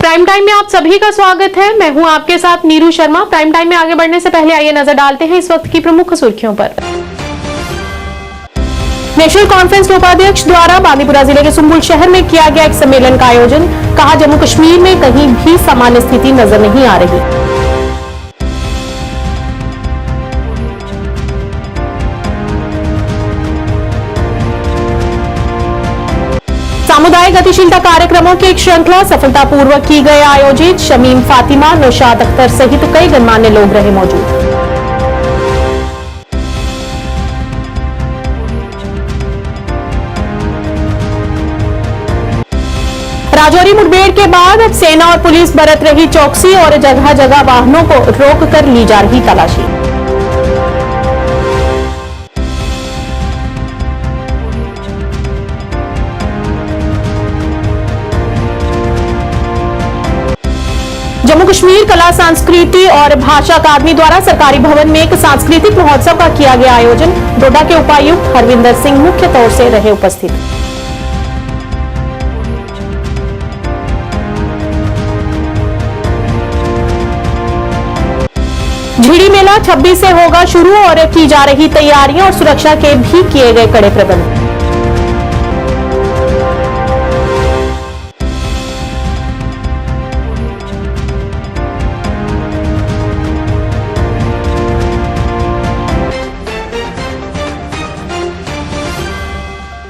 Prime time में आप सभी का स्वागत है। मैं हूं आपके साथ नीरू शर्मा। प्राइम टाइम में आगे बढ़ने से पहले आइए नजर डालते हैं इस वक्त की प्रमुख सुर्खियों पर। नेशनल कॉन्फ्रेंस के उपाध्यक्ष द्वारा बांदीपुरा जिले के सुंबुल शहर में किया गया एक सम्मेलन का आयोजन। कहा, जम्मू कश्मीर में कहीं भी सामान्य स्थिति नजर नहीं आ रही। सामुदायिक गतिशीलता कार्यक्रमों की एक श्रृंखला सफलतापूर्वक की गई आयोजित। शमीम फातिमा, नौशाद अख्तर सहित कई गणमान्य लोग रहे मौजूद। राजौरी मुठभेड़ के बाद अब सेना और पुलिस बरत रही चौकसी और जगह जगह वाहनों को रोककर ली जा रही तलाशी। जम्मू कश्मीर कला संस्कृति और भाषा अकादमी द्वारा सरकारी भवन में एक सांस्कृतिक महोत्सव का किया गया आयोजन। डोडा के उपायुक्त हरविंदर सिंह मुख्य तौर से रहे उपस्थित। झिड़ी मेला 26 से होगा शुरू और की जा रही तैयारियां और सुरक्षा के भी किए गए कड़े प्रबंध।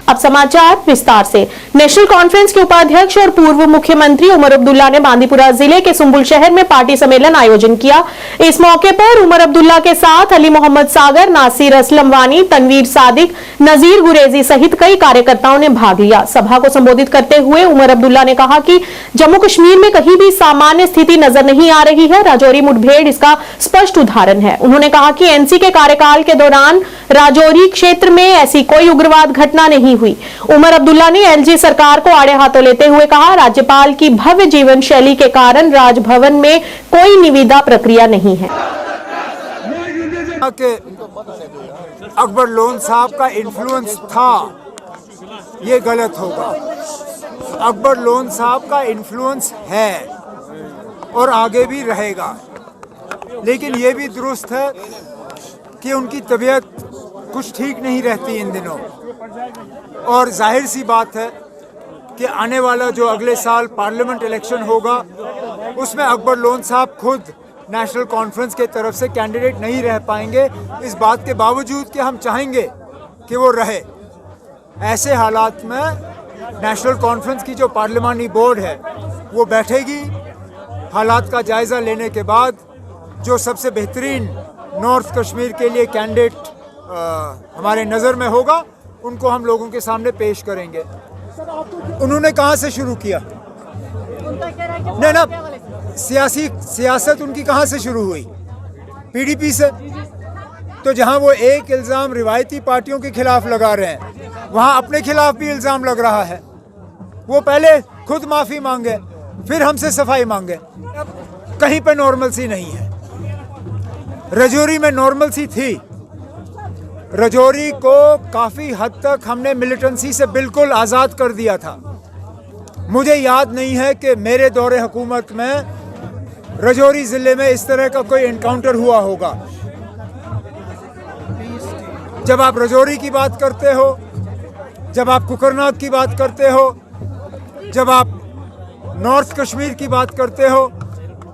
अब समाचार विस्तार से। नेशनल कॉन्फ्रेंस के उपाध्यक्ष और पूर्व मुख्यमंत्री उमर अब्दुल्ला ने बांदीपुरा जिले के सुंबुल शहर में पार्टी सम्मेलन आयोजन किया। इस मौके पर उमर अब्दुल्ला के साथ अली मोहम्मद सागर, नासिर असलम वानी, तनवीर सादिक, नजीर गुरेजी सहित कई कार्यकर्ताओं ने भाग लिया। सभा को संबोधित करते हुए उमर अब्दुल्ला ने कहा कि जम्मू कश्मीर में कहीं भी सामान्य स्थिति नजर नहीं आ रही है। राजौरी मुठभेड़ इसका स्पष्ट उदाहरण है। उन्होंने कहा कि एनसी के कार्यकाल के दौरान राजौरी क्षेत्र में ऐसी कोई उग्रवाद घटना नहीं हुई। उमर अब्दुल्ला ने एलजी सरकार को आड़े हाथों लेते हुए कहा, राज्यपाल की भव्य जीवन शैली के कारण राजभवन में कोई निविदा प्रक्रिया नहीं है। अकबर लोन साहब का इन्फ्लुएंस था, ये गलत होगा। अकबर लोन साहब का इन्फ्लुएंस है और आगे भी रहेगा, लेकिन ये भी दुरुस्त है कि उनकी तबीयत कुछ ठीक नहीं रहती इन दिनों। और जाहिर सी बात है कि आने वाला जो अगले साल पार्लियामेंट इलेक्शन होगा उसमें अकबर लोन साहब खुद नेशनल कॉन्फ्रेंस के तरफ से कैंडिडेट नहीं रह पाएंगे, इस बात के बावजूद कि हम चाहेंगे कि वो रहे। ऐसे हालात में नेशनल कॉन्फ्रेंस की जो पार्लियामानी बोर्ड है वो बैठेगी, हालात का जायज़ा लेने के बाद जो सबसे बेहतरीन नॉर्थ कश्मीर के लिए कैंडिडेट हमारे नज़र में होगा उनको हम लोगों के सामने पेश करेंगे। उन्होंने कहाँ से शुरू किया? नहीं ना, सियासत उनकी कहाँ से शुरू हुई? पीडीपी से। तो जहाँ वो एक इल्ज़ाम रिवायती पार्टियों के खिलाफ लगा रहे हैं, वहाँ अपने खिलाफ भी इल्ज़ाम लग रहा है। वो पहले खुद माफ़ी मांगे, फिर हमसे सफाई मांगे। कहीं पे नॉर्मलसी नहीं है। राजौरी में नॉर्मलसी थी। राजौरी को काफ़ी हद तक हमने मिलिटेंसी से बिल्कुल आज़ाद कर दिया था। मुझे याद नहीं है कि मेरे दौरे हुकूमत में राजौरी ज़िले में इस तरह का कोई एनकाउंटर हुआ होगा। जब आप राजौरी की बात करते हो, जब आप कुकरनाग की बात करते हो, जब आप नॉर्थ कश्मीर की बात करते हो,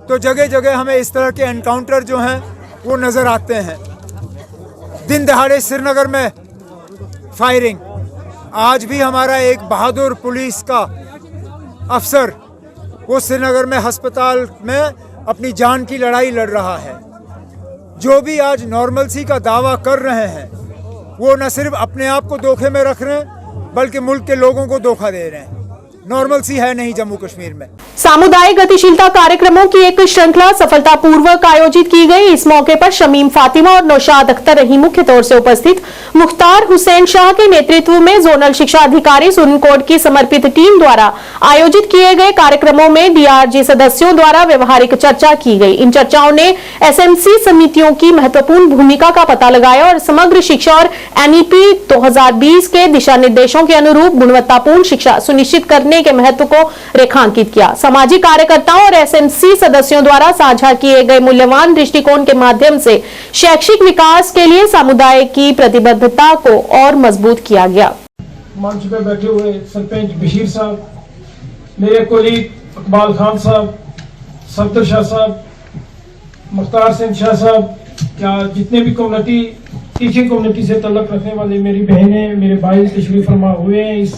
तो जगह जगह हमें इस तरह के एनकाउंटर जो हैं वो नज़र आते हैं। दिन दहाड़े श्रीनगर में फायरिंग। आज भी हमारा एक बहादुर पुलिस का अफसर वो श्रीनगर में अस्पताल में अपनी जान की लड़ाई लड़ रहा है। जो भी आज नॉर्मलसी का दावा कर रहे हैं वो न सिर्फ अपने आप को धोखे में रख रहे हैं बल्कि मुल्क के लोगों को धोखा दे रहे हैं। नॉर्मलसी है नहीं जम्मू कश्मीर में। सामुदायिक गतिशीलता कार्यक्रमों की एक श्रृंखला सफलतापूर्वक आयोजित की गई। इस मौके पर शमीम फातिमा और नौशाद अख्तर रही मुख्य तौर से उपस्थित। मुख्तार हुसैन शाह के नेतृत्व में जोनल शिक्षा अधिकारी सुरनकोट की समर्पित टीम द्वारा आयोजित किए गए कार्यक्रमों में डीआरजी सदस्यों द्वारा व्यवहारिक चर्चा की गई। इन चर्चाओं ने एसएमसी समितियों की महत्वपूर्ण भूमिका का पता लगाया और समग्र शिक्षा और एनईपी 2020 के दिशा निर्देशों के अनुरूप गुणवत्तापूर्ण शिक्षा सुनिश्चित करने करने के महत्व को रेखांकित किया। सामाजिक कार्यकर्ताओं और एसएमसी सदस्यों द्वारा साझा किए गए मूल्यवान दृष्टिकोण के माध्यम से शैक्षिक विकास के लिए समुदाय की प्रतिबद्धता को और मजबूत किया गया। मंच पे बैठे हुए सरपंच बशीर साहब, मेरे कोलीग इकबाल खान साहब, सफदर शाह साहब, मुख्तार सिंह शाह साहब, या जितने भी कम्युनिटी टीचिंग कम्युनिटी से तल्लुक़ रखने वाले मेरी बहनें, मेरे भाई तशरीफ फरमा हुए हैं इस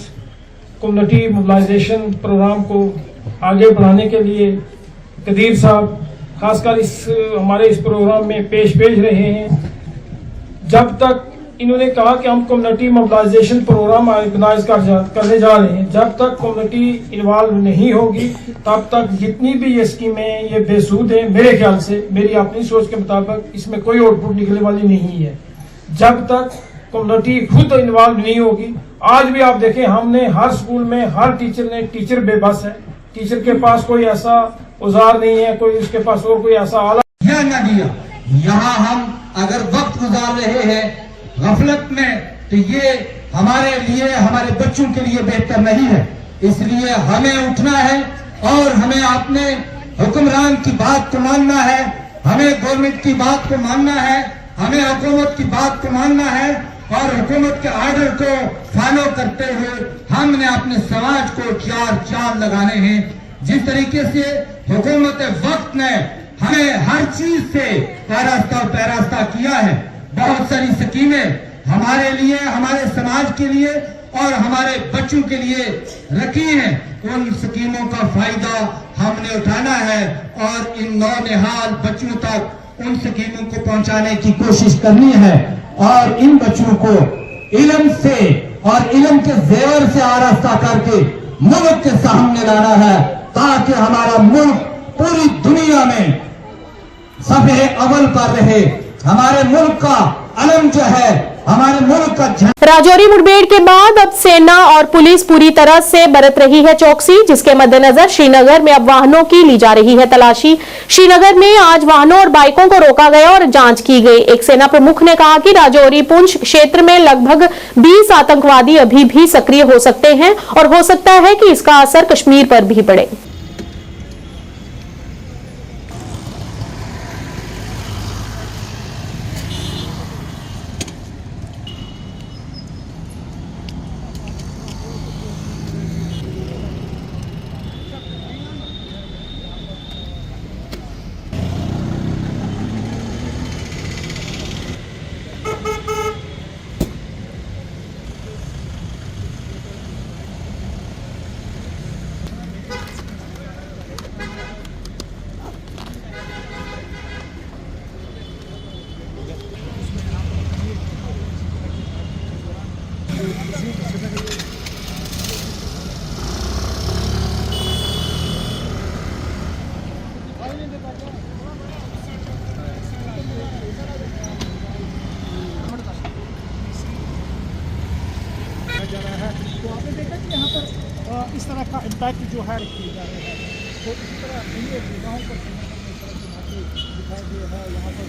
कम्युनिटी मोबिलाइजेशन प्रोग्राम को आगे बढ़ाने के लिए। कदीर साहब खासकर हमारे इस प्रोग्राम में पेश रहे हैं। जब तक इन्होंने कहा कि हम कम्युनिटी मोबिलाइजेशन प्रोग्राम ऑर्गेनाइज करने जा रहे हैं, जब तक कम्युनिटी इन्वॉल्व नहीं होगी तब तक जितनी भी ये स्कीमें ये बेसूद हैं। मेरे ख्याल से, मेरी अपनी सोच के मुताबिक इसमें कोई आउटपुट निकलने वाली नहीं है जब तक कम्युनिटी खुद इन्वॉल्व नहीं होगी। आज भी आप देखें, हमने हर स्कूल में हर टीचर बेबस है, टीचर के पास कोई ऐसा औजार नहीं है, कोई उसके पास और कोई ऐसा आला ध्यान न दिया। यहाँ हम अगर वक्त गुजार रहे हैं गफलत में, तो ये हमारे लिए, हमारे बच्चों के लिए बेहतर नहीं है। इसलिए हमें उठना है और हमें अपने हुक्मरान की बात को मानना है, हमें गवर्नमेंट की बात को मानना है, हमें हुकूमत की बात को मानना है और हुकूमत के आर्डर को फॉलो करते हुए हमने अपने समाज को चार लगाने हैं। जिस तरीके से हुकूमत वक्त ने हमें हर चीज से पैरास्ता किया है, बहुत सारी स्कीमें हमारे लिए, हमारे समाज के लिए और हमारे बच्चों के लिए रखी हैं। उन स्कीमों का फायदा हमने उठाना है और इन नौनिहाल बच्चों तक उन स्कीमों को पहुंचाने की कोशिश करनी है और इन बच्चों को इल्म से और इल्म के जेवर से आरास्ता करके मुल्क के सामने लाना है, ताकि हमारा मुल्क पूरी दुनिया में सफ़े अव्वल पर रहे। हमारे मुल्क का अलम जो है, हमारे मुल्क का राजौरी मुठभेड़ के बाद अब सेना और पुलिस पूरी तरह से बरत रही है चौकसी, जिसके मद्देनजर श्रीनगर में अब वाहनों की ली जा रही है तलाशी। श्रीनगर में आज वाहनों और बाइकों को रोका गया और जांच की गई। एक सेना प्रमुख ने कहा कि राजौरी पुंछ क्षेत्र में लगभग 20 आतंकवादी अभी भी सक्रिय हो सकते हैं और हो सकता है कि इसका असर कश्मीर पर भी पड़े। तो आपने देखा कि यहाँ पर इस तरह का इम्पैक्ट जो है किए जा रहे हैं, तो इसी तरह अन्य जगहों पर दिखाई दिया है। यहाँ पर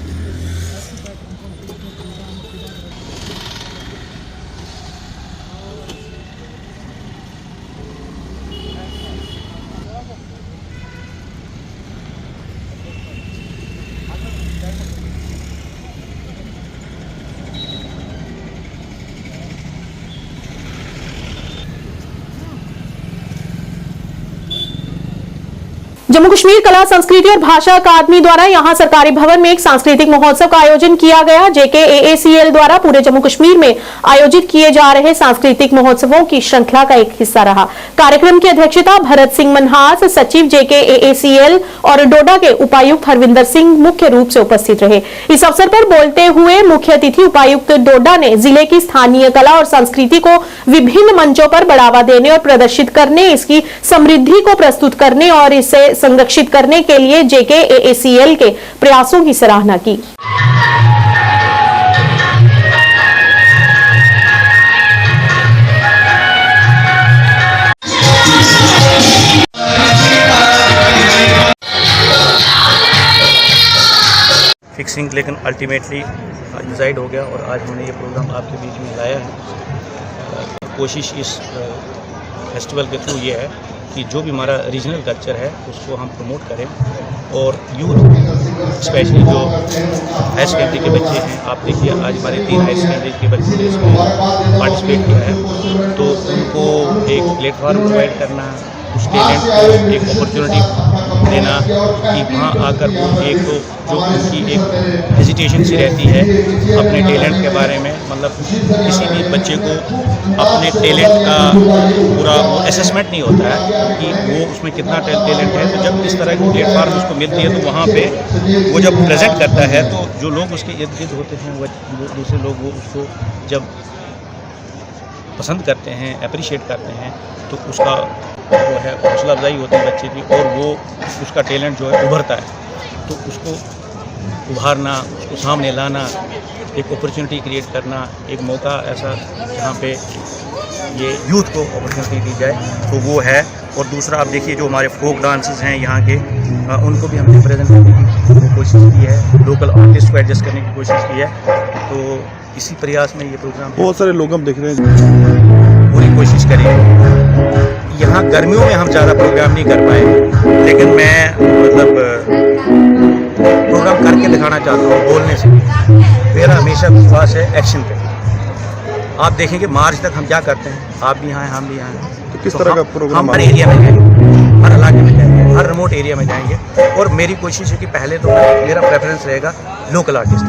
जम्मू कश्मीर कला संस्कृति और भाषा अकादमी द्वारा यहां सरकारी भवन में एक सांस्कृतिक महोत्सव का आयोजन किया गया। JKAACL द्वारा पूरे जम्मू कश्मीर में आयोजित किए जा रहे सांस्कृतिक महोत्सवों की श्रृंखला का एक हिस्सा रहा। कार्यक्रम की अध्यक्षता भरत सिंह मनहास, सचिव JKAACL और डोडा के उपायुक्त हरविंदर सिंह मुख्य रूप से उपस्थित रहे। इस अवसर पर बोलते हुए मुख्य अतिथि उपायुक्त डोडा ने जिले की स्थानीय कला और संस्कृति को विभिन्न मंचों पर बढ़ावा देने और प्रदर्शित करने, इसकी समृद्धि को प्रस्तुत करने और इसे संरक्षित करने के लिए JKAACL के प्रयासों की सराहना की। फिक्सिंग लेकिन अल्टीमेटली डिसाइड हो गया और आज हमने ये प्रोग्राम आपके बीच में लाया है। कोशिश इस फेस्टिवल के थ्रू ये है कि जो भी हमारा रीजनल कल्चर है उसको हम प्रमोट करें और यूथ स्पेशली जो हायर सेकेंडरी के बच्चे हैं, आप देखिए आज हमारे 3 हायर सेकेंडरी के बच्चे ने इसमें पार्टिसिपेट किया है, तो उनको एक प्लेटफॉर्म प्रोवाइड करना, उस टैलेंट को एक अपॉर्चुनिटी देना कि वहाँ आकर वो एक तो जो उनकी एक हेजिटेशन सी रहती है अपने टैलेंट के बारे में, मतलब किसी भी बच्चे को अपने टैलेंट का पूरा वो असेसमेंट नहीं होता है कि वो उसमें कितना टैलेंट है, तो जब इस तरह की प्लेटफॉर्म उसको मिलती है तो वहाँ पे वो जब प्रेजेंट करता है तो जो लोग उसके इर्द गिर्द होते हैं वो दूसरे लोग वो उसको जब पसंद करते हैं, अप्रिशिएट करते हैं, तो उसका वो है हौसला अफजाई होती है बच्चे की और वो उसका टैलेंट जो है उभरता है। तो उसको उभारना, उसको सामने लाना, एक अपॉर्चुनिटी क्रिएट करना, एक मौका ऐसा जहाँ पे ये यूथ को अपॉर्चुनिटी दी जाए, तो वो है। और दूसरा आप देखिए जो हमारे फोक डांसेस हैं यहाँ के, उनको भी हमने प्रेजेंट करने की कोशिश की है, लोकल आर्टिस्ट को एडजस्ट करने की कोशिश की है, तो इसी प्रयास में ये प्रोग्राम बहुत सारे लोग हम देख रहे हैं, पूरी कोशिश करेंगे। यहाँ गर्मियों में हम ज़्यादा प्रोग्राम नहीं कर पाए, लेकिन मैं मतलब प्रोग्राम करके दिखाना चाहता हूँ, बोलने से मेरा हमेशा विश्वास है एक्शन पे। आप देखेंगे मार्च तक हम क्या करते हैं, आप भी यहाँ हैं, हम भी यहाँ हैं, तो किस तरह का प्रोग्राम हम हर एरिया में जाएंगे, हर इलाके में जाएंगे, हर रिमोट एरिया में जाएंगे। और मेरी कोशिश है कि पहले तो मेरा प्रेफरेंस रहेगा लोकल आर्टिस्ट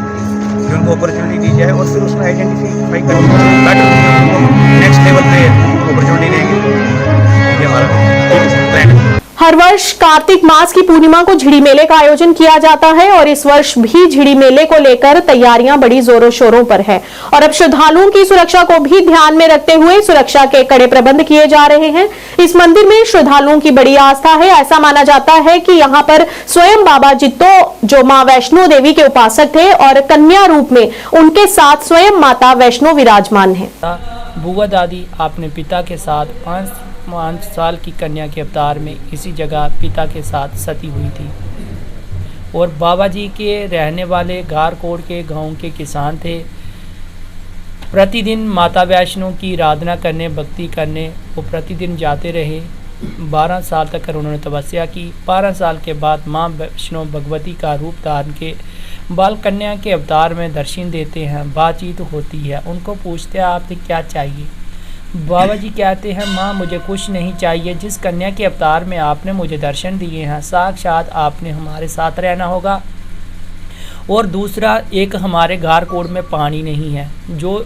कि उनको अपॉर्चुनिटी दी जाए और फिर उसमें आइडेंटिफाई करके नेक्स्ट लेवल पे अपॉर्चुनिटी देंगे। ये हमारा प्लान है। हर वर्ष कार्तिक मास की पूर्णिमा को झिड़ी मेले का आयोजन किया जाता है और इस वर्ष भी झिड़ी मेले को लेकर तैयारियां बड़ी जोरों शोरों पर है और अब श्रद्धालुओं की सुरक्षा को भी ध्यान में रखते हुए सुरक्षा के कड़े प्रबंध किए जा रहे हैं। इस मंदिर में श्रद्धालुओं की बड़ी आस्था है। ऐसा माना जाता है कि यहाँ पर स्वयं बाबा जित्तो जो मां वैष्णो देवी के उपासक थे और कन्या रूप में उनके साथ स्वयं माता वैष्णो विराजमान है। बुआ दादी अपने पिता के साथ 5 साल की कन्या के अवतार में इसी जगह पिता के साथ सती हुई थी और बाबा जी के रहने वाले गारकोट के गांव के किसान थे। प्रतिदिन माता वैष्णो की आराधना करने, भक्ति करने वो प्रतिदिन जाते रहे। 12 साल तक उन्होंने तपस्या की। 12 साल के बाद माँ वैष्णो भगवती का रूप धारण के बाल कन्या के अवतार में दर्शन देते हैं, बातचीत होती है। उनको पूछते हैं आपसे क्या चाहिए। बाबा जी कहते हैं माँ मुझे कुछ नहीं चाहिए, जिस कन्या के अवतार में आपने मुझे दर्शन दिए हैं साक्षात आपने हमारे साथ रहना होगा। और दूसरा एक हमारे गारकोट में पानी नहीं है। जो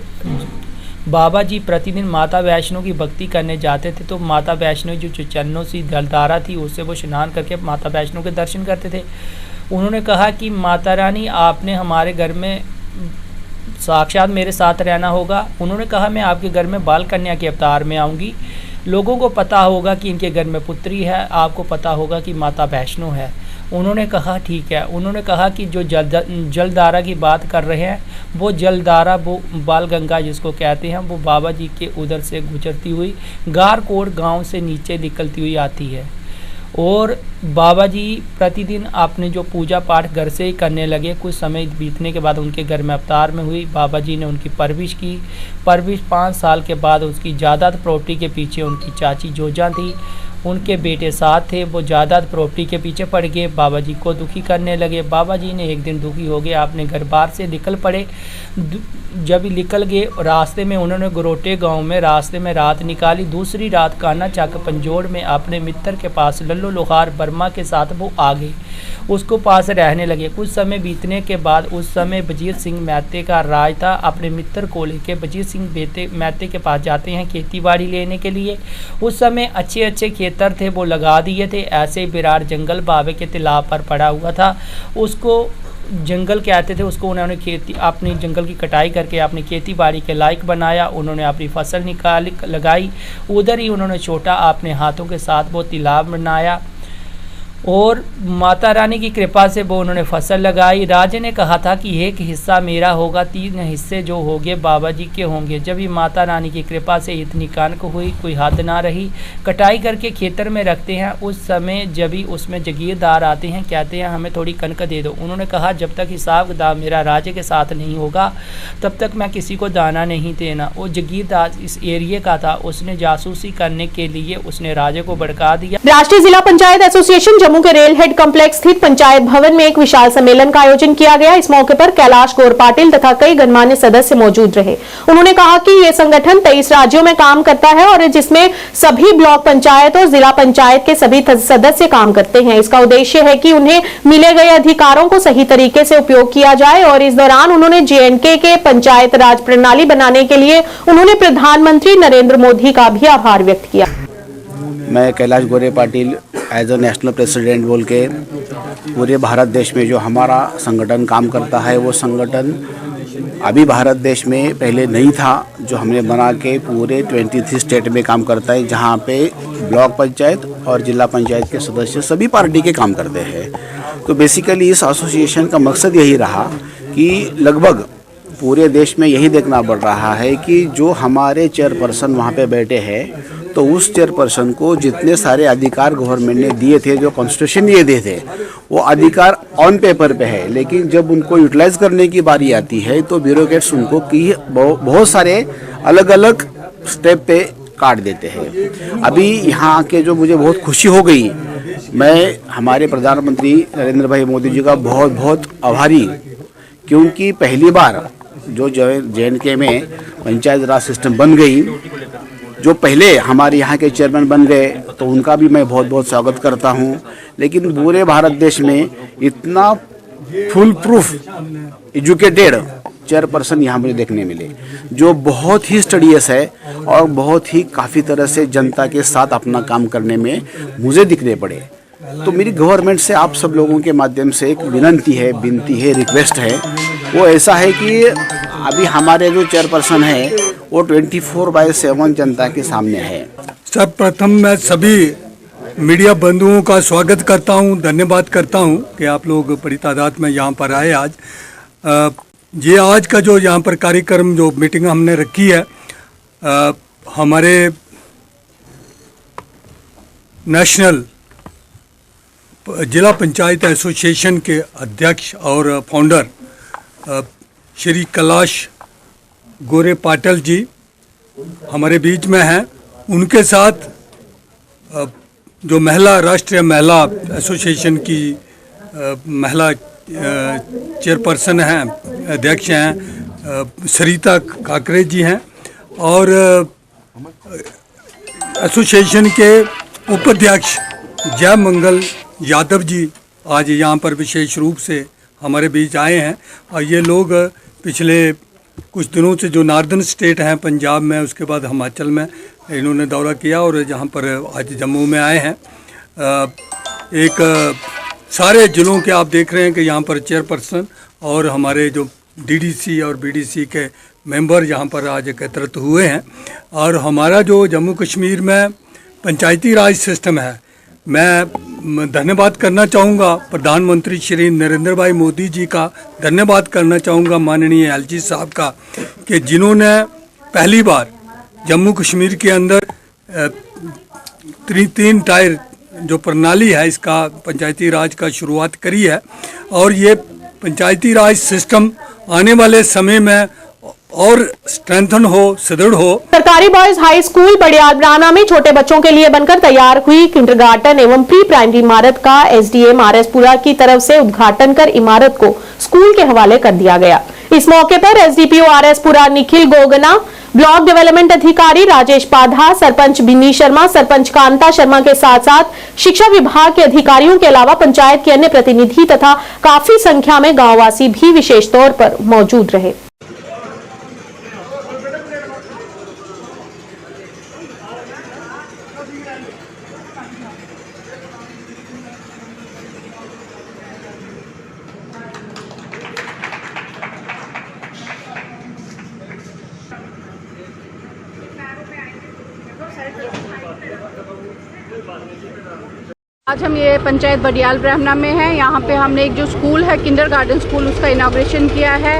बाबा जी प्रतिदिन माता वैष्णो की भक्ति करने जाते थे तो माता वैष्णो जो चरणों से जलधारा थी उससे वो स्नान करके माता वैष्णो के दर्शन करते थे। उन्होंने कहा कि माता रानी आपने हमारे घर में साक्षात मेरे साथ रहना होगा। उन्होंने कहा मैं आपके घर में बाल कन्या के अवतार में आऊँगी। लोगों को पता होगा कि इनके घर में पुत्री है, आपको पता होगा कि माता वैष्णो है। उन्होंने कहा ठीक है। उन्होंने कहा कि जो जलधारा की बात कर रहे हैं वो जलधारा वो बाल गंगा जिसको कहते हैं वो बाबा जी के उधर से गुजरती हुई गारकोट गांव से नीचे निकलती हुई आती है। और बाबा जी प्रतिदिन आपने जो पूजा पाठ घर से ही करने लगे। कुछ समय बीतने के बाद उनके घर में अवतार में हुई। बाबा जी ने उनकी परवरिश की। 5 साल के बाद उसकी जायदाद प्रॉपर्टी के पीछे उनकी चाची जोजा थी, उनके बेटे साथ थे। वो जायदाद प्रॉपर्टी के पीछे पड़ गए, बाबा जी को दुखी करने लगे। बाबा जी ने एक दिन दुखी हो गए, अपने घर बार से निकल पड़े। जब निकल गए रास्ते में उन्होंने गरोटे गांव में रास्ते में रात निकाली। दूसरी रात काना चक पंजोड़ में अपने मित्र के पास लल्लू लोहार वर्मा के साथ वो आ गए, उसको पास रहने लगे। कुछ समय बीतने के बाद उस समय वजीर सिंह मैते का राज था। अपने मित्र को लेके वजीर सिंह मैते के पास जाते हैं खेती बाड़ी लेने के लिए। उस समय अच्छे अच्छे खेतर थे वो लगा दिए थे। ऐसे विराट जंगल बाबे के तालाब पर पड़ा हुआ था, उसको जंगल कहते थे। उसको उन्होंने खेती अपनी जंगल की कटाई करके अपनी खेती बाड़ी के लायक बनाया। उन्होंने अपनी फसल लगाई। उधर ही उन्होंने छोटा अपने हाथों के साथ वो तालाब बनाया। और माता रानी की कृपा से वो उन्होंने फसल लगाई। राजे ने कहा था कि एक हिस्सा मेरा होगा, 3 हिस्से जो होंगे बाबा जी के होंगे। जब ये माता रानी की कृपा से इतनी कनक हुई, कोई हद ना रही, कटाई करके खेतर में रखते हैं। उस समय जब भी उसमें जागीरदार आते हैं, कहते हैं हमें थोड़ी कनक दे दो। उन्होंने कहा जब तक हिसाब किताब मेरा राजे के साथ नहीं होगा तब तक मैं किसी को दाना नहीं देना। वो जागीरदार इस एरिए का था, उसने जासूसी करने के लिए उसने राजे को भड़का दिया। राष्ट्रीय जिला पंचायत एसोसिएशन जम्मू के रेल हेड कॉम्प्लेक्स स्थित पंचायत भवन में एक विशाल सम्मेलन का आयोजन किया गया। इस मौके पर कैलाश गौर पाटिल तथा कई गणमान्य सदस्य मौजूद रहे। उन्होंने कहा कि ये संगठन 23 राज्यों में काम करता है और जिसमें सभी ब्लॉक पंचायत और जिला पंचायत के सभी सदस्य काम करते हैं। इसका उद्देश्य है कि उन्हें मिले गए अधिकारों को सही तरीके से उपयोग किया जाए। और इस दौरान उन्होंने JNK के पंचायत राज प्रणाली बनाने के लिए उन्होंने प्रधानमंत्री नरेंद्र मोदी का भी आभार व्यक्त किया। मैं Kailash Gore Patil as a national president बोल के पूरे भारत देश में जो हमारा संगठन काम करता है, वो संगठन अभी भारत देश में पहले नहीं था, जो हमने बना के पूरे 23 स्टेट में काम करता है, जहाँ पे ब्लॉक पंचायत और जिला पंचायत के सदस्य सभी पार्टी के काम करते हैं। तो बेसिकली इस एसोसिएशन का मकसद यही रहा कि लगभग पूरे देश में यही देखना पड़ रहा है कि जो हमारे चेयरपर्सन वहाँ पे बैठे हैं, तो उस चेयरपर्सन को जितने सारे अधिकार गवर्नमेंट ने दिए थे, जो कॉन्स्टिट्यूशन ये दिए थे, वो अधिकार ऑन पेपर पे है, लेकिन जब उनको यूटिलाइज करने की बारी आती है तो ब्यूरोक्रेट्स उनको की बहुत सारे अलग अलग स्टेप पे काट देते हैं। अभी यहाँ आके जो मुझे बहुत खुशी हो गई, मैं हमारे प्रधानमंत्री नरेंद्र भाई मोदी जी का बहुत बहुत आभारी, क्योंकि पहली बार जो JNK में पंचायत राज सिस्टम बन गई, जो पहले हमारे यहाँ के चेयरमैन बन गए, तो उनका भी मैं बहुत बहुत स्वागत करता हूँ। लेकिन पूरे भारत देश में इतना फुल प्रूफ एजुकेटेड चेयरपर्सन यहाँ मुझे देखने मिले, जो बहुत ही स्टडीयस है और बहुत ही काफ़ी तरह से जनता के साथ अपना काम करने में मुझे दिखने पड़े। तो मेरी गवर्नमेंट से आप सब लोगों के माध्यम से एक विनती है, रिक्वेस्ट है, वो ऐसा है कि अभी हमारे जो चेयरपर्सन है वो 24/7 जनता के सामने है। सर्वप्रथम मैं सभी मीडिया बंधुओं का स्वागत करता हूं, धन्यवाद करता हूं कि आप लोग बड़ी तादाद में यहां पर आए आज। ये आज का जो यहां पर कार्यक्रम, जो मीटिंग हमने रखी है, हमारे नेशनल जिला पंचायत एसोसिएशन के अध्यक्ष और फाउंडर श्री कैलाश गोरे पाटिल जी हमारे बीच में हैं। उनके साथ जो राष्ट्रीय महिला एसोसिएशन की महिला चेयरपर्सन हैं, अध्यक्ष हैं, सरिता काकरे जी हैं, और एसोसिएशन के उपाध्यक्ष जय मंगल यादव जी आज यहाँ पर विशेष रूप से हमारे बीच आए हैं। और ये लोग पिछले कुछ दिनों से जो नॉर्दर्न स्टेट हैं, पंजाब में, उसके बाद हिमाचल में इन्होंने दौरा किया और यहाँ पर आज जम्मू में आए हैं। एक सारे ज़िलों के आप देख रहे हैं कि यहाँ पर चेयरपर्सन और हमारे जो DDC और BDC के मेंबर यहाँ पर आज एकत्रित हुए हैं। और हमारा जो जम्मू कश्मीर में पंचायती राज सिस्टम है, मैं धन्यवाद करना चाहूँगा प्रधानमंत्री श्री नरेंद्र भाई मोदी जी का, धन्यवाद करना चाहूँगा माननीय LG साहब का, कि जिन्होंने पहली बार जम्मू कश्मीर के अंदर 3 टायर जो प्रणाली है, इसका पंचायती राज का शुरुआत करी है। और ये पंचायती राज सिस्टम आने वाले समय में और स्ट्रेंथन हो, सुदृढ़ हो। सरकारी बॉयज हाई स्कूल बड़ियालब्राना में छोटे बच्चों के लिए बनकर तैयार हुई किंडरगार्टन एवं प्री प्राइमरी इमारत का SDM RS पुरा की तरफ से उद्घाटन कर इमारत को स्कूल के हवाले कर दिया गया। इस मौके पर SDPO RS पुरा निखिल गोगना, ब्लॉक डेवलपमेंट अधिकारी राजेश पाधा, सरपंच बिन्नी शर्मा, सरपंच कांता शर्मा के साथ साथ शिक्षा विभाग के अधिकारियों के अलावा पंचायत के अन्य प्रतिनिधि तथा काफी संख्या में गांववासी भी विशेष तौर पर मौजूद रहे। आज हम ये पंचायत बडियाल ब्राह्मणा में हैं। यहाँ पे हमने एक जो स्कूल है किंडरगार्टन स्कूल उसका इनाग्रेशन किया है,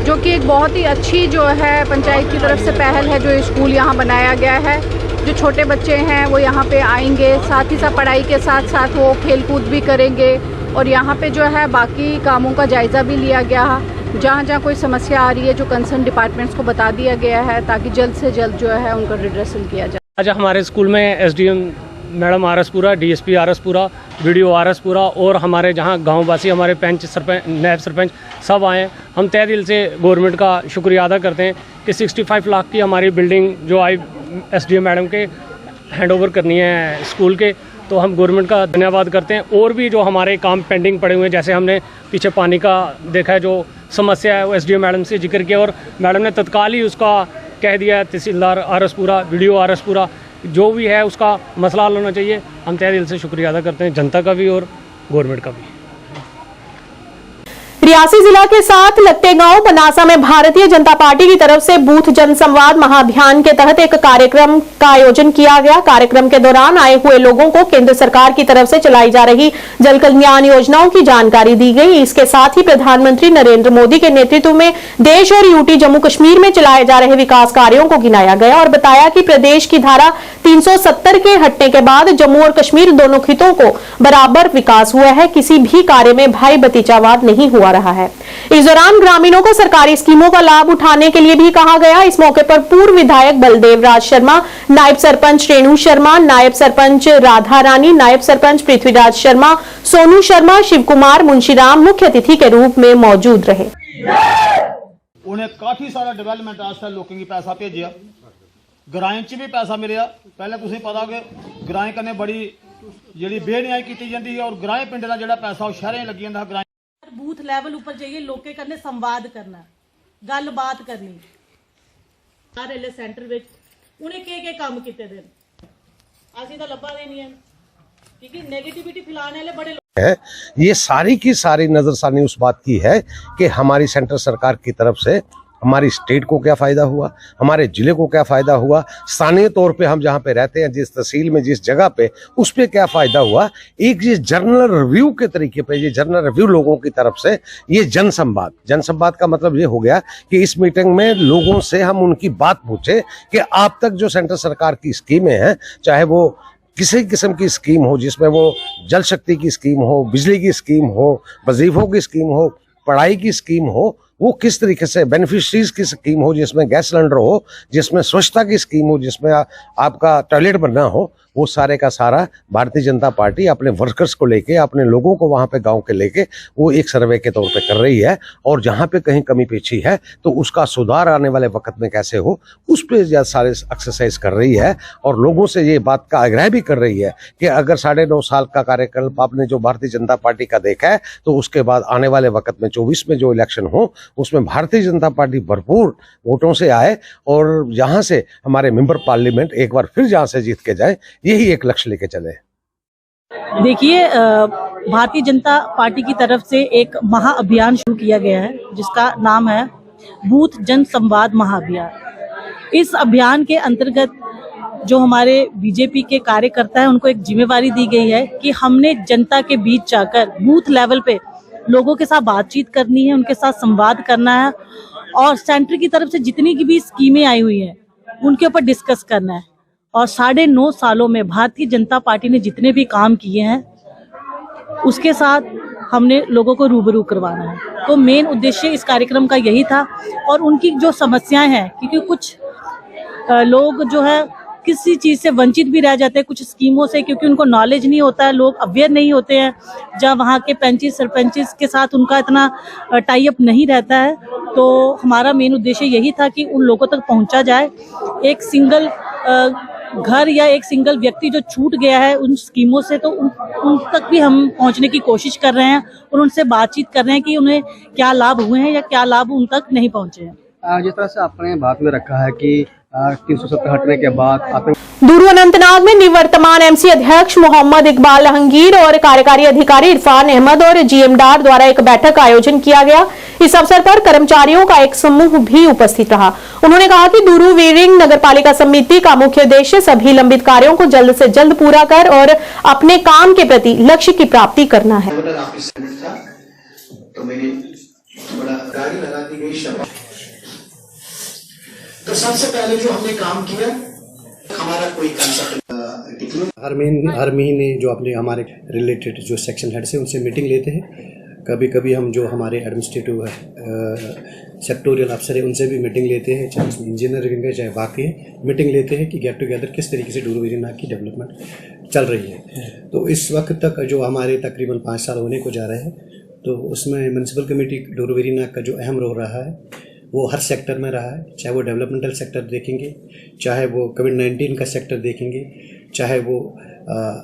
जो कि एक बहुत ही अच्छी जो है पंचायत की तरफ से पहल है। जो ये स्कूल यहाँ बनाया गया है, जो छोटे बच्चे हैं वो यहाँ पे आएंगे, साथ ही साथ पढ़ाई के साथ साथ वो खेलकूद भी करेंगे। और यहाँ पे जो है बाकी कामों का जायज़ा भी लिया गया है। जहाँ जहाँ कोई समस्या आ रही है जो कंसर्न डिपार्टमेंट्स को बता दिया गया है, ताकि जल्द से जल्द जो है उनका रिड्रेसल किया जाए। आज हमारे स्कूल में SDM madam RS Pura, DSP RS Pura, VDO RS Pura और हमारे जहाँ गाँववासी, हमारे पंच, सरपंच, नायब सरपंच सब आए। हम तहे दिल से गवर्नमेंट का शुक्रिया अदा करते हैं कि 65 लाख की हमारी बिल्डिंग जो आई एसडीएम मैडम के हैंड ओवर करनी है स्कूल के, तो हम गवर्नमेंट का धन्यवाद करते हैं। और भी जो हमारे काम पेंडिंग पड़े हुए हैं, जैसे हमने पीछे पानी का देखा है जो समस्या है, वो एसडीएम मैडम से जिक्र किया और मैडम ने तत्काल ही उसका कह दिया है। तहसीलदार आरएसपुरा, वीडियो आरएसपुरा जो भी है उसका मसला हल होना चाहिए। हम तहे दिल से शुक्रिया अदा करते हैं, जनता का भी और गवर्नमेंट का भी। रियासी जिला के साथ लगते गांव बनासा में भारतीय जनता पार्टी की तरफ से बूथ जनसंवाद महाअभियान के तहत एक कार्यक्रम का आयोजन किया गया। कार्यक्रम के दौरान आए हुए लोगों को केंद्र सरकार की तरफ से चलाई जा रही जल कल्याण योजनाओं की जानकारी दी गई। इसके साथ ही प्रधानमंत्री नरेंद्र मोदी के नेतृत्व में देश और यूटी जम्मू कश्मीर में चलाए जा रहे विकास कार्यों को गिनाया गया और बताया कि प्रदेश की धारा 370 के हटने के बाद जम्मू और कश्मीर दोनों खितों को बराबर विकास हुआ है। किसी भी कार्य में भाई भतीजावाद नहीं हुआ रहा है। इस दौरान ग्रामीणों को सरकारी स्कीमों का लाभ उठाने के लिए भी कहा गया। इस मौके पर पूर्व विधायक बलदेव राज शर्मा, नायब सरपंच रेणु शर्मा, नायब सरपंच राधा रानी, नायब सरपंच पृथ्वीराज शर्मा, सोनू शर्मा, शिव कुमार, मुंशीराम मुख्य अतिथि के रूप में मौजूद रहे। उन्हें काफी सारा डेवलपमेंट वास्ते लोगों की पैसा भेजा, ग्राएं च भी पैसा मिले। पहले तुझे पता कि ग्राएं कन्नै बड़ी जी बेन्याई की जाती है और ग्राएं पिंड का जो पैसा वो शहरें लगी जाता। ग्राएं बूथ लेवल ऊपर जाइए, लोकें कन्नै संवाद करना, गल बात करनी। सारे सेंटर विच उन्हें के काम किते दे असीं तां लब्भा दे नहीं है, क्योंकि नेगेटिविटी फैलाने वाले बड़े है। ये सारी की सारी नजरसानी उस बात की है कि हमारी सेंट्रल सरकार की तरफ से हमारी स्टेट को क्या फ़ायदा हुआ, हमारे ज़िले को क्या फ़ायदा हुआ, स्थानीय तौर पे हम जहाँ पे रहते हैं, जिस तहसील में, जिस जगह पे, उस पे क्या फ़ायदा हुआ। एक ये जर्नल रिव्यू के तरीके पे, ये जर्नल रिव्यू लोगों की तरफ से, ये जनसंवाद का मतलब ये हो गया कि इस मीटिंग में लोगों से हम उनकी बात पूछे कि आप तक जो सेंट्रल सरकार की स्कीमें हैं, चाहे वो किसी किस्म की स्कीम हो, जिसमें वो जल शक्ति की स्कीम हो, बिजली की स्कीम हो, वजीफों की स्कीम हो, पढ़ाई की स्कीम हो, वो किस तरीके से बेनिफिशरीज की स्कीम हो, जिसमें गैस सिलेंडर हो, जिसमें स्वच्छता की स्कीम हो, जिसमें आपका टॉयलेट बनना हो, वो सारे का सारा भारतीय जनता पार्टी अपने वर्कर्स को लेके, अपने लोगों को वहाँ पे गांव के लेके वो एक सर्वे के तौर पे कर रही है। और जहाँ पे कहीं कमी पेशी है तो उसका सुधार आने वाले वक्त में कैसे हो, उस पर सारे एक्सरसाइज कर रही है। और लोगों से ये बात का आग्रह भी कर रही है कि अगर 9.5 साल का कार्यकाल आपने जो भारतीय जनता पार्टी का देखा है, तो उसके बाद आने वाले वक्त में 24 में जो इलेक्शन हो, उसमें भारतीय जनता पार्टी भरपूर वोटों से आए और यहाँ से हमारे मेंबर पार्लियामेंट एक बार फिर जहाँ से जीत के जाए, यही एक लक्ष्य लेके चले। देखिए, भारतीय जनता पार्टी की तरफ से एक महाअभियान शुरू किया गया है, जिसका नाम है बूथ जनसंवाद महाअभियान। इस अभियान के अंतर्गत जो हमारे बीजेपी के कार्यकर्ता हैं, उनको एक जिम्मेवारी दी गई है कि हमने जनता के बीच जाकर बूथ लेवल पे लोगों के साथ बातचीत करनी है, उनके साथ संवाद करना है और सेंटर की तरफ से जितनी की भी स्कीमें आई हुई हैं उनके ऊपर डिस्कस करना है। और 9.5 सालों में भारतीय जनता पार्टी ने जितने भी काम किए हैं उसके साथ हमने लोगों को रूबरू करवाना है। तो मेन उद्देश्य इस कार्यक्रम का यही था। और उनकी जो समस्याएं हैं, क्योंकि कुछ लोग जो है किसी चीज़ से वंचित भी रह जाते हैं, कुछ स्कीमों से, क्योंकि उनको नॉलेज नहीं होता है, लोग अवेयर नहीं होते हैं, जब वहाँ के पंचिस सरपंचिस के साथ उनका इतना टाई अप नहीं रहता है। तो हमारा मेन उद्देश्य यही था कि उन लोगों तक पहुँचा जाए। एक सिंगल घर या एक सिंगल व्यक्ति जो छूट गया है उन स्कीमों से, तो उन तक भी हम पहुंचने की कोशिश कर रहे हैं और उनसे बातचीत कर रहे हैं कि उन्हें क्या लाभ हुए हैं या क्या लाभ उन तक नहीं पहुंचे हैं। जिस तरह से आपने बात में रखा है कि 370 हटने के बाद आतंक दूरू अनंतनाग में निवर्तमान एमसी अध्यक्ष मोहम्मद इकबाल जहांगीर और कार्यकारी अधिकारी इरफान अहमद और जीएम डार द्वारा एक बैठक का आयोजन किया गया। इस अवसर पर कर्मचारियों का एक समूह भी उपस्थित रहा। उन्होंने कहा कि दूरू वीरिंग नगरपालिका समिति का मुख्य उद्देश्य सभी लंबित कार्यों को जल्द से जल्द पूरा कर और अपने काम के प्रति लक्ष्य की प्राप्ति करना है। तो मैंने बड़ा गाड़ी लगा दी गई। तो सबसे पहले जो हमने काम किया, हमारा कोई कंसेप्ट हर महीने जो अपने हमारे रिलेटेड जो सेक्शन हेड से उनसे मीटिंग लेते हैं। कभी कभी हम जो हमारे एडमिनिस्ट्रेटिव सेक्टोरियल अफसर है उनसे भी मीटिंग लेते हैं, चाहे इंजीनियरिंग है चाहे बाकी है, मीटिंग लेते हैं कि गेट टुगेदर किस तरीके से डूरू वेरीनाग की डेवलपमेंट चल रही है। तो इस वक्त तक जो हमारे तकरीबन 5 साल होने को जा रहे हैं, तो उसमें म्यूनसिपल कमेटी डूरू वेरीनाग का जो अहम रोल रहा है वो हर सेक्टर में रहा है। चाहे वो डेवलपमेंटल सेक्टर देखेंगे, चाहे वो कोविड-19 का सेक्टर देखेंगे, चाहे वो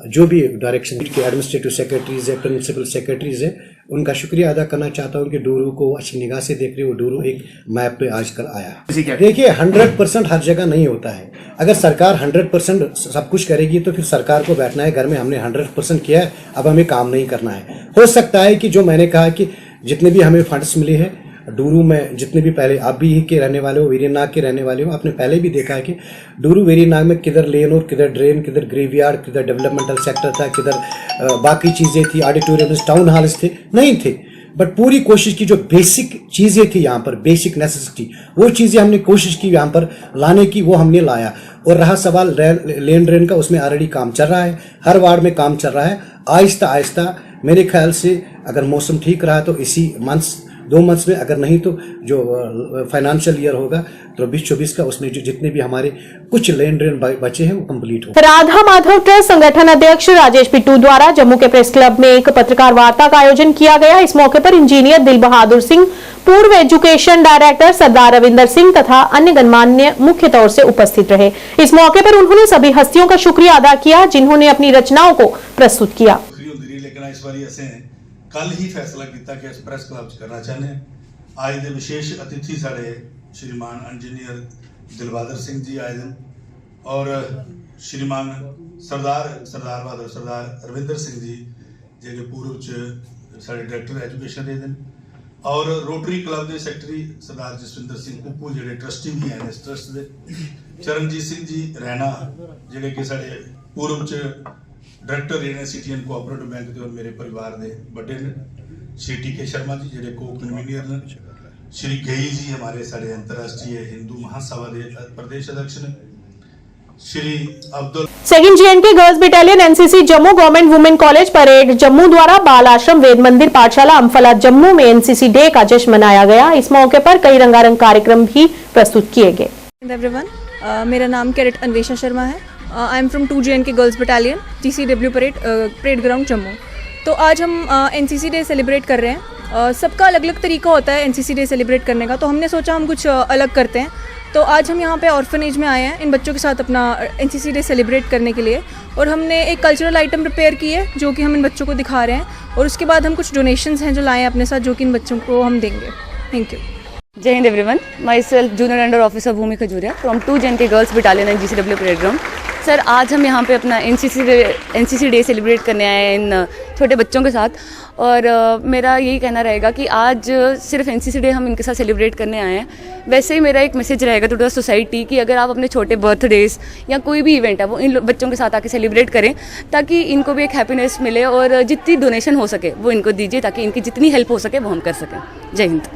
जो भी डायरेक्शन के एडमिनिस्ट्रेटिव सेक्रेटरीज है, प्रिंसिपल सेक्रेटरीज है, उनका शुक्रिया अदा करना चाहता हूँ कि डूरू को अच्छी निगाह से देख रहे हो। डूरू एक मैप पे आजकल आया। देखिए 100% हर जगह नहीं होता है। अगर सरकार 100% सब कुछ करेगी तो फिर सरकार को बैठना है घर में, हमने 100% किया है, अब हमें काम नहीं करना है। हो सकता है कि जो मैंने कहा कि जितने भी हमें फंड्स मिले हैं डूरू में, जितने भी पहले आप भी के रहने वाले हो, वेरीनाग के रहने वाले हो, आपने पहले भी देखा है कि डूरू वेरीनाग में किधर लेन और किधर ड्रेन, किधर ग्रेवयार्ड, किधर डेवलपमेंटल सेक्टर था, किधर बाकी चीज़ें थी, ऑडिटोरियम, टाउन हॉल्स थे, नहीं थे। बट पूरी कोशिश की, जो बेसिक चीज़ें थी यहाँ पर, बेसिक नेसेसिटी, वो चीज़ें हमने कोशिश की यहाँ पर लाने की, वो हमने लाया। और रहा सवाल लेन ड्रेन का, उसमें ऑलरेडी काम चल रहा है, हर वार्ड में काम चल रहा है। आहिस्ता आहिस्ता मेरे ख्याल से अगर मौसम ठीक रहा तो इसी मंथ्स 2 मंथ्स में, अगर नहीं तो जो फाइनेंशियल ईयर होगा तो 2024 का, उसमें जो जितने भी हमारे कुछ लेन ड्रेन बचे हैं वो कंप्लीट हो। राधा माधव ट्रस्ट संगठन अध्यक्ष राजेश पिट्टू द्वारा जम्मू के प्रेस क्लब में एक पत्रकार वार्ता का आयोजन किया गया। इस मौके पर इंजीनियर दिल बहादुर सिंह, पूर्व एजुकेशन डायरेक्टर सरदार रविंदर सिंह तथा अन्य गणमान्य मुख्य तौर से उपस्थित रहे। इस मौके पर उन्होंने सभी हस्तियों का शुक्रिया अदा किया जिन्होंने अपनी रचनाओं को प्रस्तुत किया। कल ही फैसला किया कि इस प्रेस क्लब करना चाहते हैं। आज के विशेष अतिथि साढ़े श्रीमान इंजीनियर दिल बहादुर सिंह जी आए हैं और श्रीमान सरदार बहादुर सरदार रविंदर सिंह जी जो पूर्व साढ़े डायरेक्टर एजुकेशन दे दिन, और रोटरी क्लब के सैकटरी सरदार जसविंदर सिंह कुप्पू जो ट्रस्टी भी हैं इस ट्रस्ट के, चरणजीत सिंह जी रैना जोड़े कि साढ़े पूर्व डायरेक्टर ने सिटी एंड कोऑपरेटिव बैंक के, और मेरे परिवार के बड़े ने, श्री टी.के. शर्मा जी जो को कन्वीनियर ने, श्री गई जी हमारे साढ़े अंतर्राष्ट्रीय हिंदू महासभा के प्रदेश अध्यक्ष ने, Shri Abdul. Second J&K girls battalion NCC Jammu government women college parade Jammu द्वारा बाल आश्रम वेद मंदिर पाठशाला अम्फला जम्मू में एनसीसी डे का जश्न मनाया गया। इस मौके पर कई रंगारंग कार्यक्रम भी प्रस्तुत किए गए। मेरा नाम कैडेट अन्वेषा शर्मा है। I am from 2 J&K girls battalion TCW parade ground Jammu. तो आज हम NCC डे सेलिब्रेट कर रहे हैं। सबका अलग अलग तरीका होता है NCC डे सेलिब्रेट करने का, तो हमने सोचा हम कुछ अलग करते हैं। तो आज हम यहाँ पे ऑर्फनेज में आए हैं इन बच्चों के साथ अपना NCC डे सेलिब्रेट करने के लिए, और हमने एक कल्चरल आइटम प्रिपेयर की है जो कि हम इन बच्चों को दिखा रहे हैं, और उसके बाद हम कुछ डोनेशंस हैं जो लाए हैं अपने साथ, जो कि इन बच्चों को हम देंगे। Thank you. Jai Hind everyone, myself junior under officer Bhumi Khajuria from 2 J&K girls battalion and GCW parade ground. Sir आज हम यहाँ पे अपना NCC डे सेलिब्रेट करने आए हैं इन छोटे बच्चों के साथ, और मेरा यही कहना रहेगा कि आज सिर्फ NCC डे हम इनके साथ सेलिब्रेट करने आए हैं। वैसे ही मेरा एक मैसेज रहेगा टू द सोसाइटी कि अगर आप अपने छोटे बर्थडेज या कोई भी इवेंट है वो इन बच्चों के साथ आके सेलिब्रेट करें, ताकि इनको भी एक हैप्पीनेस मिले, और जितनी डोनेशन हो सके वो इनको दीजिए ताकि इनकी जितनी हेल्प हो सके वो हम कर सकें। जय हिंद।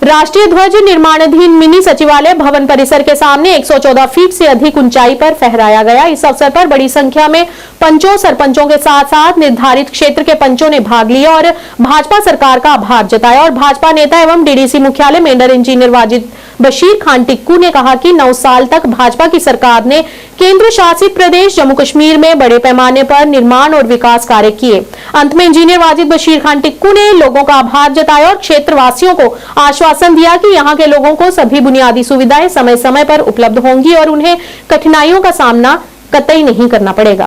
राष्ट्रीय ध्वज निर्माणाधीन मिनी सचिवालय भवन परिसर के सामने 114 फीट से अधिक ऊंचाई पर फहराया गया। इस अवसर पर बड़ी संख्या में पंचों, सरपंचों के साथ साथ निर्धारित क्षेत्र के पंचों ने भाग लिया और भाजपा सरकार का आभार जताया। और भाजपा नेता एवं DDC मुख्यालय मेंढर इंजीनियर वाजिद बशीर खान टिक्कू ने कहा कि 9 साल तक भाजपा की सरकार ने केंद्र शासित प्रदेश जम्मू कश्मीर में बड़े पैमाने पर निर्माण और विकास कार्य किए। अंत में इंजीनियर वाजिद बशीर खान टिक्कू ने लोगों का आभार जताया और क्षेत्रवासियों को आश्वासन दिया कि यहां के लोगों को सभी बुनियादी सुविधाएं समय समय पर उपलब्ध होंगी और उन्हें कठिनाइयों का सामना कतई नहीं करना पड़ेगा।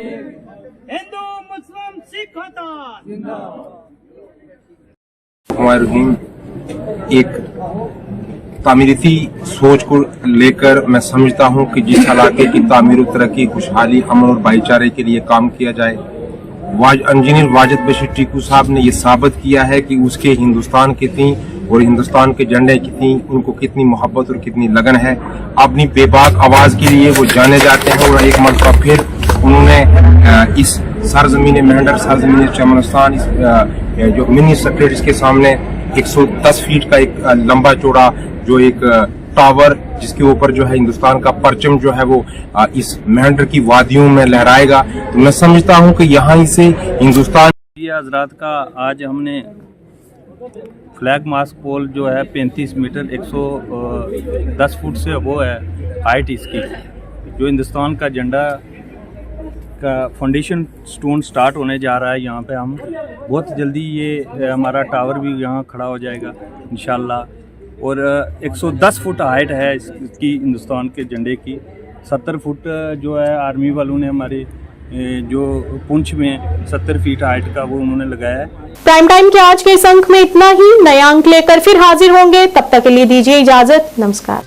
एक तामीरती सोच को लेकर मैं समझता हूं कि जिस इलाके की तामीर और तरक्की, खुशहाली, अमन और भाईचारे के लिए काम किया जाए। इंजीनियर वाजिद बशीर टीकू साहब ने ये साबित किया है कि उसके हिंदुस्तान कितनी और हिंदुस्तान के झंडे कितनी, उनको कितनी मोहब्बत और कितनी लगन है। अपनी बेबाक आवाज के लिए वो जाने जाते हैं और एक मरतबा फिर उन्होंने इस सरजमीन मेहंडर, सरजमीन चमनस्तान, जो मिनी सेक्रेटरीज इसके सामने 110 फीट का एक लंबा चौड़ा जो एक टावर, जिसके ऊपर जो है हिंदुस्तान का परचम जो है वो इस मेहंडर की वादियों में लहराएगा। तो मैं समझता हूं कि यहाँ से हिंदुस्तान हजरात का आज हमने फ्लैग मास्क पोल जो है 35 मीटर 110 फुट से वो है हाइट इसकी, जो हिंदुस्तान का झंडा का फाउंडेशन स्टोन स्टार्ट होने जा रहा है। यहाँ पे हम बहुत जल्दी ये हमारा टावर भी यहाँ खड़ा हो जाएगा इंशाल्लाह। और 110 फुट हाइट है इसकी हिंदुस्तान के झंडे की। 70 फुट जो है आर्मी वालों ने हमारे जो पुंछ में 70 फीट हाइट का वो उन्होंने लगाया है। प्राइम टाइम के आज के इस अंक में इतना ही। नया अंक लेकर फिर हाजिर होंगे, तब तक के लिए दीजिए इजाजत। नमस्कार।